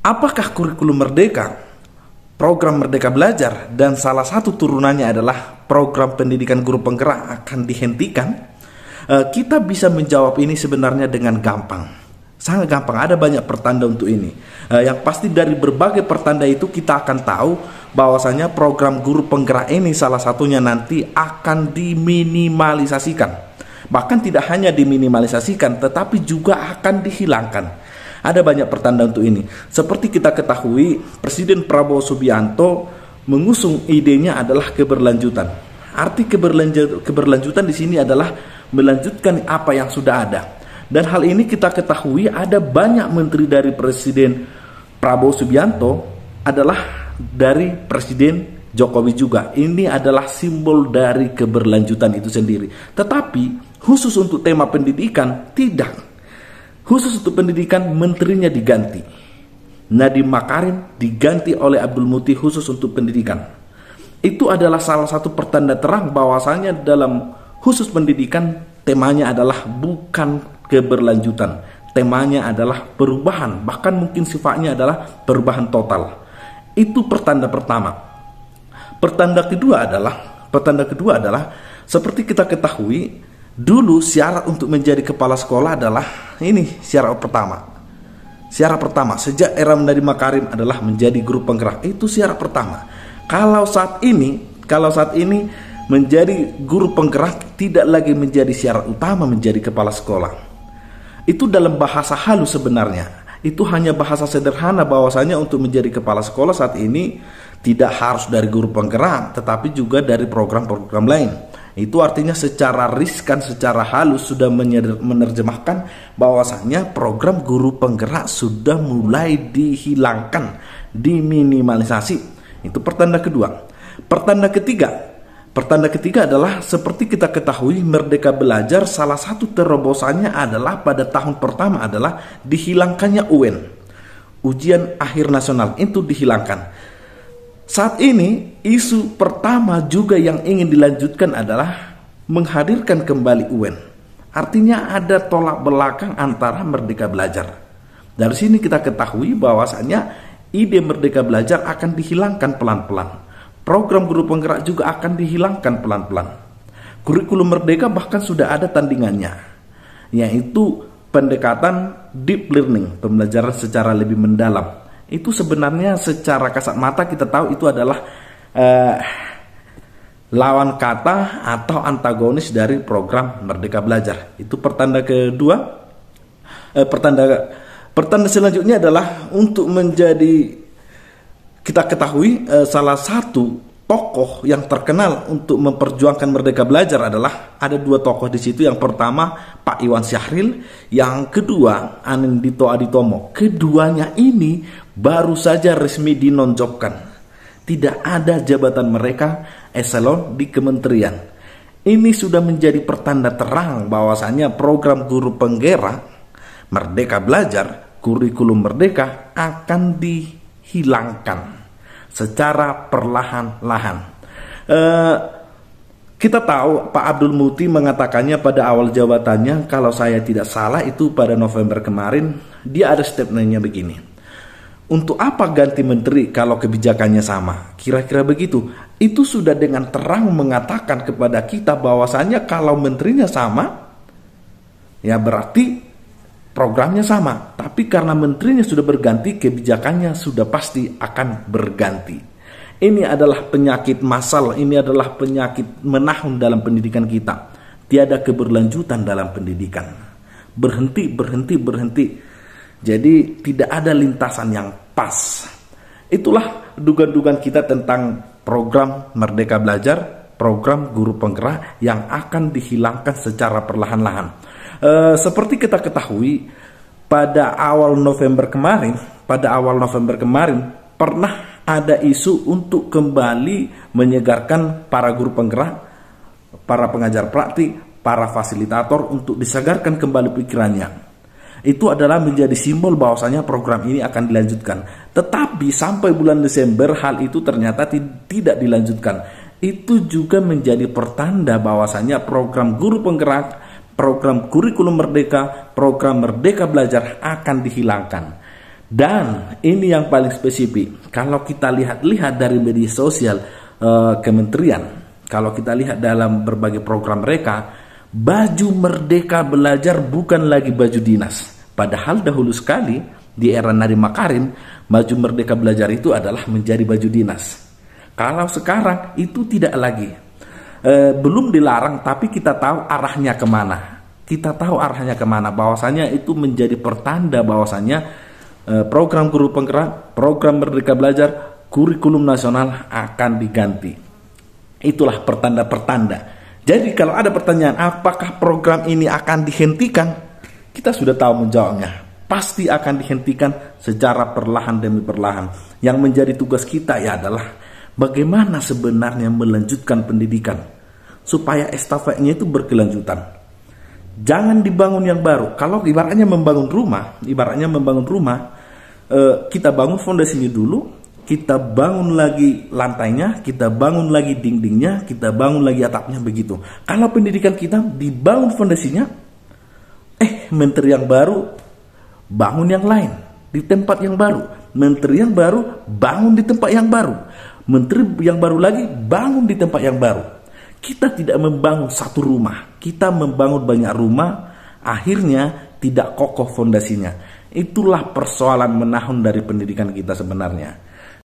Apakah kurikulum merdeka, program Merdeka Belajar, dan salah satu turunannya adalah program pendidikan guru penggerak akan dihentikan? Kita bisa menjawab ini sebenarnya dengan gampang. Sangat gampang, ada banyak pertanda untuk ini. Yang pasti dari berbagai pertanda itu kita akan tahu bahwasanya program guru penggerak ini salah satunya nanti akan diminimalisasikan. Bahkan tidak hanya diminimalisasikan, tetapi juga akan dihilangkan. Ada banyak pertanda untuk ini. Seperti kita ketahui, Presiden Prabowo Subianto mengusung idenya adalah keberlanjutan. Arti keberlanjutan di sini adalah melanjutkan apa yang sudah ada. Dan hal ini kita ketahui ada banyak menteri dari Presiden Prabowo Subianto adalah dari Presiden Jokowi juga. Ini adalah simbol dari keberlanjutan itu sendiri. Tetapi khusus untuk tema pendidikan tidak. Khusus untuk pendidikan menterinya diganti. Nadiem Makarim diganti oleh Abdul Muti khusus untuk pendidikan. Itu adalah salah satu pertanda terang bahwasanya dalam khusus pendidikan temanya adalah bukan keberlanjutan. Temanya adalah perubahan, bahkan mungkin sifatnya adalah perubahan total. Itu pertanda pertama. Pertanda kedua adalah seperti kita ketahui, dulu syarat untuk menjadi kepala sekolah adalah ini syarat pertama. Syarat pertama sejak era Nadiem Makarim adalah menjadi guru penggerak. Itu syarat pertama. Kalau saat ini menjadi guru penggerak tidak lagi menjadi syarat utama menjadi kepala sekolah. Itu dalam bahasa halus sebenarnya. Itu hanya bahasa sederhana bahwasanya untuk menjadi kepala sekolah saat ini tidak harus dari guru penggerak, tetapi juga dari program-program lain. Itu artinya secara riskan, secara halus sudah menerjemahkan bahwasanya program guru penggerak sudah mulai dihilangkan, diminimalisasi. Itu pertanda kedua. Pertanda ketiga adalah seperti kita ketahui Merdeka Belajar salah satu terobosannya adalah pada tahun pertama adalah dihilangkannya UN, ujian akhir nasional, itu dihilangkan. Saat ini isu pertama juga yang ingin dilanjutkan adalah menghadirkan kembali UN. Artinya ada tolak belakang antara Merdeka Belajar. Dari sini kita ketahui bahwasanya ide Merdeka Belajar akan dihilangkan pelan-pelan. Program guru penggerak juga akan dihilangkan pelan-pelan. Kurikulum Merdeka bahkan sudah ada tandingannya, yaitu pendekatan deep learning, pembelajaran secara lebih mendalam. Itu sebenarnya secara kasat mata kita tahu itu adalah lawan kata atau antagonis dari program Merdeka Belajar. Itu pertanda kedua. Pertanda selanjutnya adalah untuk menjadi, kita ketahui salah satu tokoh yang terkenal untuk memperjuangkan Merdeka Belajar adalah ada dua tokoh di situ. Yang pertama Pak Iwan Syahril, yang kedua Anindito Aditomo. Keduanya ini baru saja resmi dinonjolkan. Tidak ada jabatan mereka eselon di kementerian. Ini sudah menjadi pertanda terang bahwasanya program guru penggerak Merdeka Belajar, kurikulum Merdeka akan dihilangkan secara perlahan-lahan. Kita tahu Pak Abdul Muti mengatakannya pada awal jabatannya, kalau saya tidak salah itu pada November kemarin, dia ada statementnya begini. Untuk apa ganti menteri kalau kebijakannya sama? Kira-kira begitu. Itu sudah dengan terang mengatakan kepada kita bahwasanya kalau menterinya sama, ya berarti programnya sama. Tapi karena menterinya sudah berganti, kebijakannya sudah pasti akan berganti. Ini adalah penyakit massal, ini adalah penyakit menahun dalam pendidikan kita. Tiada keberlanjutan dalam pendidikan. Berhenti. Jadi tidak ada lintasan yang pas. Itulah dugaan-dugaan kita tentang program Merdeka Belajar, program guru penggerak yang akan dihilangkan secara perlahan-lahan. Seperti kita ketahui pada awal November kemarin pernah ada isu untuk kembali menyegarkan para guru penggerak, para pengajar praktik, para fasilitator untuk disegarkan kembali pikirannya. Itu adalah menjadi simbol bahwasanya program ini akan dilanjutkan. Tetapi sampai bulan Desember hal itu ternyata tidak dilanjutkan. Itu juga menjadi pertanda bahwasanya program guru penggerak, program kurikulum merdeka, program Merdeka Belajar akan dihilangkan. Dan ini yang paling spesifik. Kalau kita lihat dari media sosial kementerian, kalau kita lihat dalam berbagai program mereka, baju Merdeka Belajar bukan lagi baju dinas. Padahal dahulu sekali di era Nadiem Makarim, baju Merdeka Belajar itu adalah menjadi baju dinas. Kalau sekarang itu tidak lagi. Belum dilarang, tapi kita tahu arahnya kemana. Kita tahu arahnya kemana, bahwasanya itu menjadi pertanda bahwasanya program guru penggerak, program Merdeka Belajar, kurikulum nasional akan diganti. Itulah pertanda-pertanda. Jadi kalau ada pertanyaan apakah program ini akan dihentikan, kita sudah tahu menjawabnya. Pasti akan dihentikan secara perlahan demi perlahan. Yang menjadi tugas kita adalah bagaimana sebenarnya melanjutkan pendidikan supaya estafetnya itu berkelanjutan. Jangan dibangun yang baru. Kalau ibaratnya membangun rumah, kita bangun fondasinya dulu, kita bangun lagi lantainya, kita bangun lagi dindingnya, kita bangun lagi atapnya, begitu. Kalau pendidikan kita dibangun fondasinya, menteri yang baru bangun yang lain di tempat yang baru, menteri yang baru bangun di tempat yang baru, menteri yang baru lagi bangun di tempat yang baru. Kita tidak membangun satu rumah, kita membangun banyak rumah, akhirnya tidak kokoh fondasinya. Itulah persoalan menahun dari pendidikan kita sebenarnya.